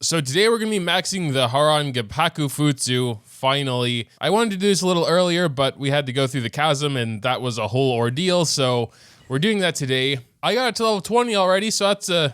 So today we're going to be maxing the Haran Geppaku Futsu, finally. I wanted to do this a little earlier, but we had to go through the Chasm, and that was a whole ordeal, so we're doing that today. I got it to level 20 already, so that's a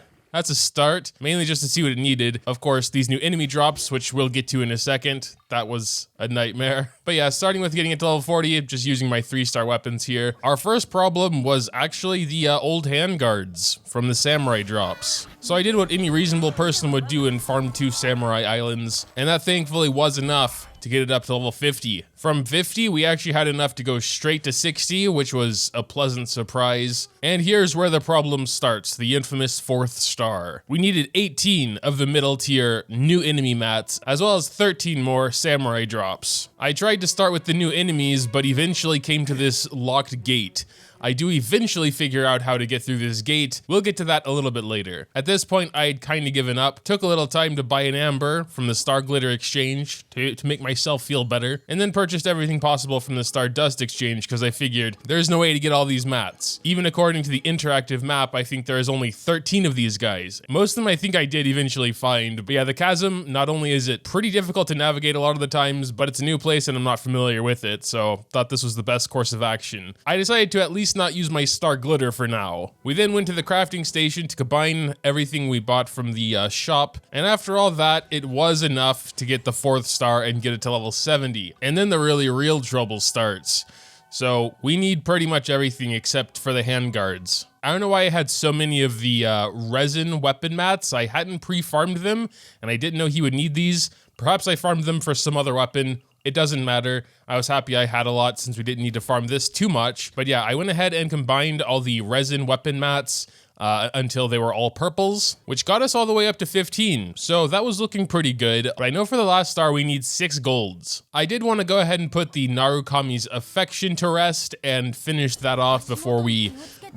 start, mainly just to see what it needed. Of course, these new enemy drops, which we'll get to in a second. That was a nightmare. But yeah, starting with getting it to level 40, just using my 3-star weapons here. Our first problem was actually the old handguards from the samurai drops. So I did what any reasonable person would do and farmed 2 samurai islands, and that thankfully was enough to get it up to level 50. From 50, we actually had enough to go straight to 60, which was a pleasant surprise. And here's where the problem starts, the infamous 4th star. We needed 18 of the middle tier new enemy mats, as well as 13 more samurai drops. I tried to start with the new enemies, but eventually came to this locked gate. I do eventually figure out how to get through this gate. We'll get to that a little bit later. At this point, I had kind of given up. Took a little time to buy an amber from the Star Glitter Exchange to make myself feel better, and then purchased everything possible from the Star Dust Exchange because I figured there's no way to get all these mats. Even according to the interactive map, I think there is only 13 of these guys. Most of them I think I did eventually find, but yeah, the Chasm, not only is it pretty difficult to navigate a lot of the times, but it's a new place and I'm not familiar with it, so thought this was the best course of action. I decided to at least not use my Star Glitter for now. We then went to the crafting station to combine everything we bought from the shop, and after all that, it was enough to get the 4th star and get it to level 70. And then the really real trouble starts. So we need pretty much everything except for the handguards. I don't know why I had so many of the resin weapon mats. I hadn't pre-farmed them, and I didn't know he would need these. Perhaps I farmed them for some other weapon. It doesn't matter. I was happy I had a lot since we didn't need to farm this too much. But yeah, I went ahead and combined all the resin weapon mats until they were all purples, which got us all the way up to 15. So that was looking pretty good. But I know for the last star, we need 6 golds. I did want to go ahead and put the Narukami's affection to rest and finish that off before we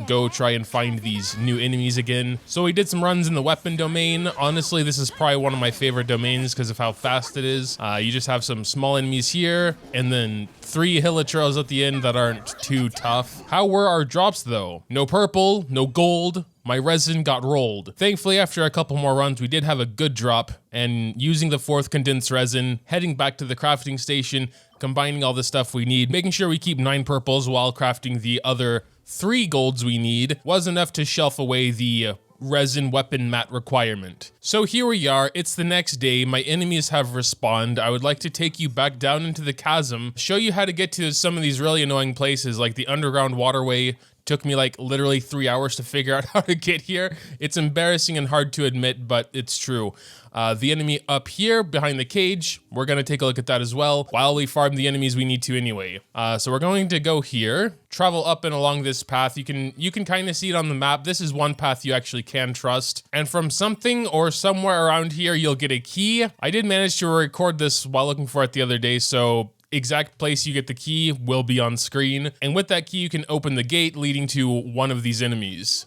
go try and find these new enemies again. So we did some runs in the weapon domain. Honestly, this is probably one of my favorite domains because of how fast it is. You just have some small enemies here and then 3 hilichurls at the end that aren't too tough. How were our drops though? No purple, no gold. My resin got rolled. Thankfully, after a couple more runs, we did have a good drop, and using the 4th condensed resin, heading back to the crafting station, combining all the stuff we need, making sure we keep 9 purples while crafting the other 3 golds we need, was enough to shelf away the resin weapon mat requirement. So here we are, it's the next day, my enemies have respawned. I would like to take you back down into the Chasm, show you how to get to some of these really annoying places like the underground waterway. Took me like literally 3 hours to figure out how to get here. It's embarrassing and hard to admit, but it's true. The enemy up here behind the cage, we're gonna take a look at that as well while we farm the enemies we need to anyway. So we're going to go here, travel up and along this path. You can kind of see it on the map. This is one path you actually can trust. And from something or somewhere around here, you'll get a key. I did manage to record this while looking for it the other day, so exact place you get the key will be on screen. And with that key, you can open the gate leading to one of these enemies.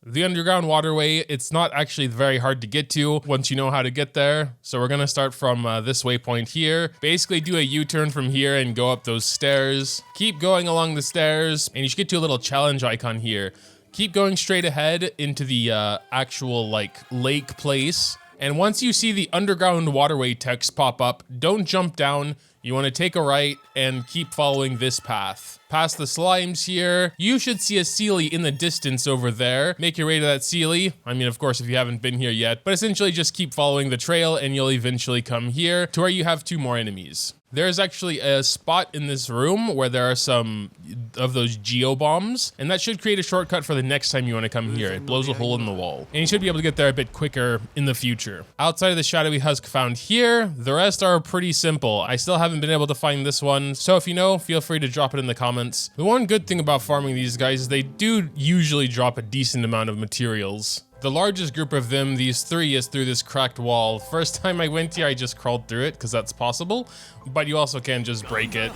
The underground waterway, it's not actually very hard to get to once you know how to get there. So we're gonna start from this waypoint here. Basically do a U-turn from here and go up those stairs. Keep going along the stairs, and you should get to a little challenge icon here. Keep going straight ahead into the actual like lake place. And once you see the underground waterway text pop up, don't jump down. You want to take a right and keep following this path. Past the slimes here, you should see a Sealy in the distance over there. Make your way to that Sealy. I mean, of course, if you haven't been here yet, but essentially just keep following the trail and you'll eventually come here to where you have 2 more enemies. There's actually a spot in this room where there are some of those geo bombs, and that should create a shortcut for the next time you want to come here. It blows a hole in the wall, and you should be able to get there a bit quicker in the future. Outside of the shadowy husk found here, the rest are pretty simple. I still haven't been able to find this one, so if you know, feel free to drop it in the comments. The one good thing about farming these guys is they do usually drop a decent amount of materials. The largest group of them, these 3, is through this cracked wall. First time I went here, I just crawled through it because that's possible, but you also can just break it.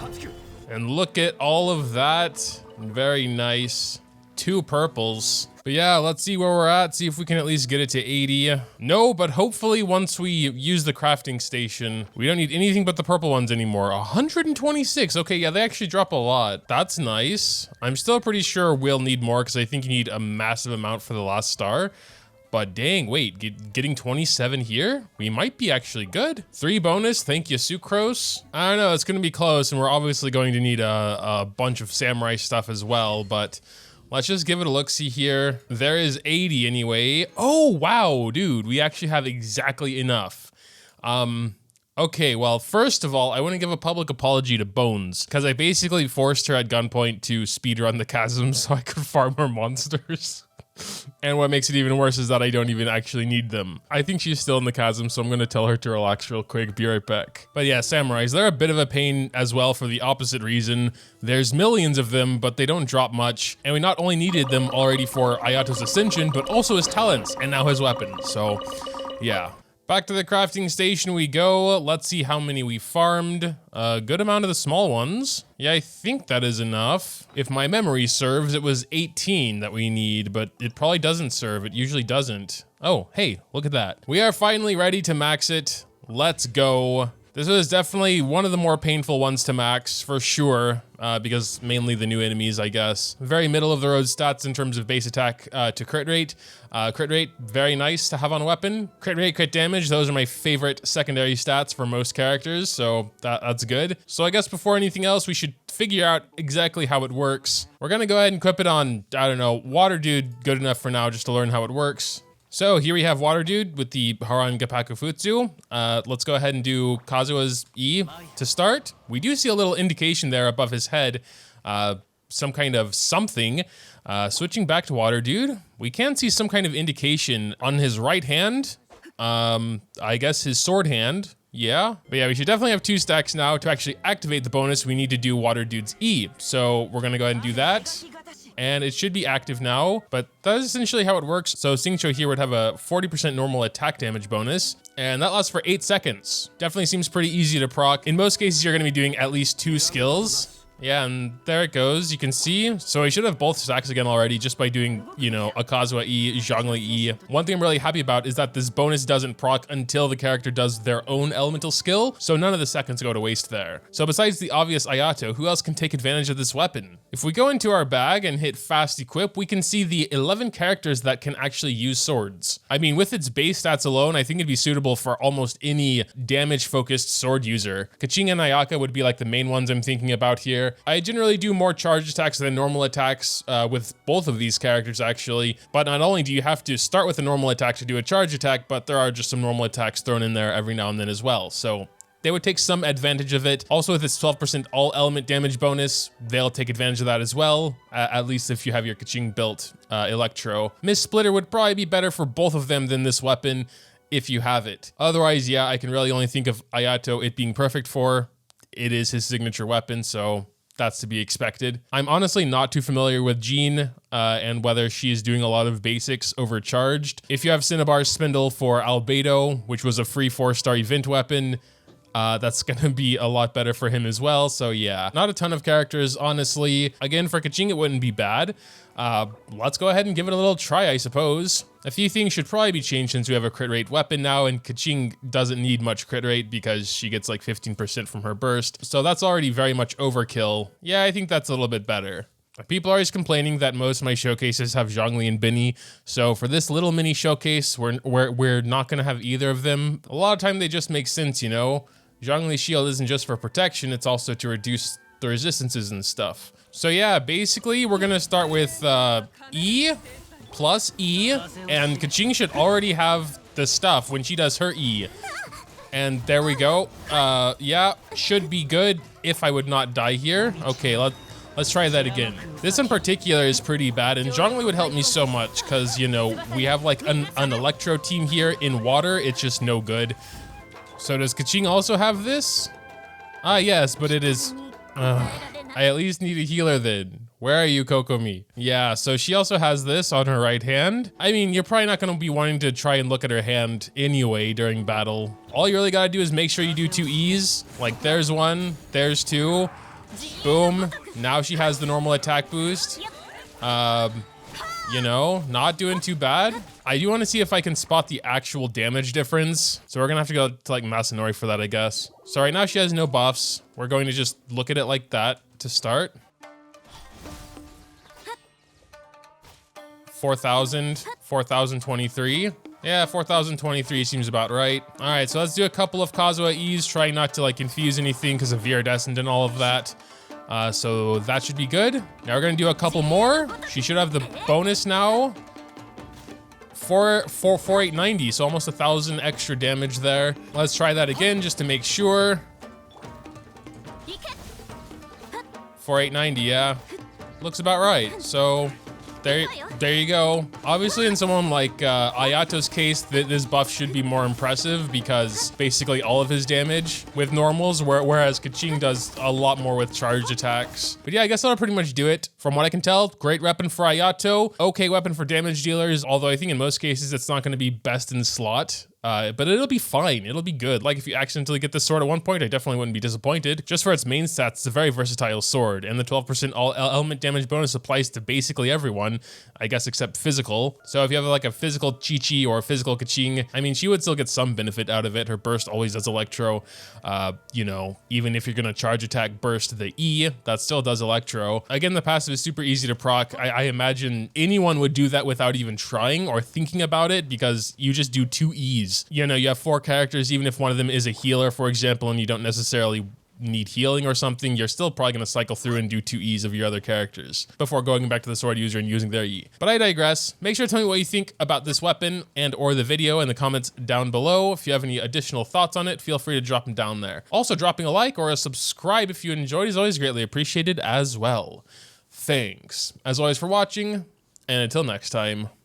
And look at all of that. Very nice. 2 purples. But yeah, let's see where we're at. See if we can at least get it to 80. No, but hopefully once we use the crafting station, we don't need anything but the purple ones anymore. 126. Okay, yeah, they actually drop a lot. That's nice. I'm still pretty sure we'll need more because I think you need a massive amount for the last star. But dang, wait, getting 27 here? We might be actually good. 3 bonus, thank you, Sucrose. I don't know, it's gonna be close, and we're obviously going to need a bunch of samurai stuff as well, but let's just give it a look-see here. There is 80 anyway. Oh, wow, dude, we actually have exactly enough. Okay, well, first of all, I want to give a public apology to Bones, because I basically forced her at gunpoint to speedrun the chasm so I could farm more monsters. And what makes it even worse is that I don't even actually need them. I think she's still in the chasm, so I'm gonna tell her to relax real quick, be right back. But yeah, samurais, they're a bit of a pain as well for the opposite reason. There's millions of them, but they don't drop much. And we not only needed them already for Ayato's ascension, but also his talents, and now his weapons. So yeah. Back to the crafting station we go. Let's see how many we farmed. A good amount of the small ones. Yeah, I think that is enough. If my memory serves, it was 18 that we need, but it probably doesn't serve. It usually doesn't. Oh, hey, look at that. We are finally ready to max it. Let's go. This was definitely one of the more painful ones to max, for sure, because mainly the new enemies, I guess. Very middle of the road stats in terms of base attack to crit rate. Crit rate, very nice to have on a weapon. Crit rate, crit damage, those are my favorite secondary stats for most characters, so that's good. So I guess before anything else, we should figure out exactly how it works. We're gonna go ahead and equip it on, I don't know, Water Dude, good enough for now just to learn how it works. So here we have Water Dude with the Haran Geppaku Futsu. Let's go ahead and do Kazuha's E to start. We do see a little indication there above his head, some kind of something. Switching back to Water Dude, we can see some kind of indication on his right hand. I guess his sword hand. Yeah, but yeah, we should definitely have 2 stacks now. To actually activate the bonus, we need to do Water Dude's E. So we're gonna go ahead and do that. And it should be active now, but that is essentially how it works. So Xingqiu here would have a 40% normal attack damage bonus, and that lasts for 8 seconds. Definitely seems pretty easy to proc. In most cases, you're gonna be doing at least 2 skills. Yeah, and there it goes, you can see. So I should have both stacks again already just by doing, you know, a Kazuha E, Zhongli E. One thing I'm really happy about is that this bonus doesn't proc until the character does their own elemental skill, so none of the seconds go to waste there. So besides the obvious Ayato, who else can take advantage of this weapon? If we go into our bag and hit fast equip, we can see the 11 characters that can actually use swords. I mean, with its base stats alone, I think it'd be suitable for almost any damage-focused sword user. Keqing and Ayaka would be like the main ones I'm thinking about here. I generally do more charge attacks than normal attacks with both of these characters actually, but not only do you have to start with a normal attack to do a charge attack, but there are just some normal attacks thrown in there every now and then as well, so they would take some advantage of it. Also with its 12% all element damage bonus, they'll take advantage of that as well, at least if you have your Keqing built Electro. Miss Splitter would probably be better for both of them than this weapon if you have it. Otherwise, yeah, I can really only think of Ayato it being perfect for. It is his signature weapon, so that's to be expected. I'm honestly not too familiar with Jean and whether she is doing a lot of basics overcharged. If you have Cinnabar's Spindle for Albedo, which was a free 4-star event weapon, that's gonna be a lot better for him as well. So yeah, not a ton of characters, honestly. Again, for Keqing, it wouldn't be bad. Let's go ahead and give it a little try, I suppose. A few things should probably be changed since we have a crit rate weapon now, and Keqing doesn't need much crit rate because she gets like 15% from her burst. So that's already very much overkill. Yeah, I think that's a little bit better. People are always complaining that most of my showcases have Zhongli and Binny, so for this little mini showcase, we're not gonna have either of them. A lot of time they just make sense, you know? Zhongli's shield isn't just for protection, it's also to reduce the resistances and stuff. So yeah, basically we're gonna start with E plus E, and Keqing should already have the stuff when she does her E. And there we go. Yeah, should be good if I would not die here. Okay, let's try that again. This in particular is pretty bad, and Zhongli would help me so much because, you know, we have like an Electro team here in water. It's just no good. So does Keqing also have this? Ah, yes, but it is... I at least need a healer then. Where are you, Kokomi? Yeah, so she also has this on her right hand. I mean, you're probably not gonna be wanting to try and look at her hand anyway during battle. All you really gotta do is make sure you do 2 E's. Like, there's 1, there's 2. Boom. Now she has the normal attack boost. You know, not doing too bad. I do want to see if I can spot the actual damage difference. So we're gonna have to go to like Masanori for that, I guess. So right now she has no buffs. We're going to just look at it like that to start. 4,000, 4,023. Yeah, 4,023 seems about right. All right, so let's do a couple of Kazuha E's, trying not to like confuse anything because of Viridescent and all of that. So that should be good. Now we're gonna do a couple more. She should have the bonus now. 4,890, so almost 1,000 extra damage there. Let's try that again just to make sure. 4,890, yeah. Looks about right. So there you go. Obviously, in someone like Ayato's case, this buff should be more impressive because basically all of his damage with normals, whereas Keqing does a lot more with charged attacks. But yeah, I guess that'll pretty much do it. From what I can tell, great weapon for Ayato, okay weapon for damage dealers, although I think in most cases it's not going to be best in slot. But it'll be fine. It'll be good. Like if you accidentally get this sword at one point, I definitely wouldn't be disappointed. Just for its main stats, it's a very versatile sword, and the 12% all element damage bonus applies to basically everyone, I guess, except physical. So if you have like a physical Chi-Chi or a physical Keqing, I mean, she would still get some benefit out of it. Her burst always does electro. You know, even if you're gonna charge attack burst the E, that still does electro. Again, the passive is super easy to proc. I imagine anyone would do that without even trying or thinking about it because you just do 2 E's. You know, you have 4 characters, even if one of them is a healer, for example, and you don't necessarily need healing or something, you're still probably going to cycle through and do 2 E's of your other characters before going back to the sword user and using their E. But I digress. Make sure to tell me what you think about this weapon and or the video in the comments down below. If you have any additional thoughts on it, feel free to drop them down there. Also, dropping a like or a subscribe if you enjoyed is always greatly appreciated as well. Thanks, as always, for watching, and until next time.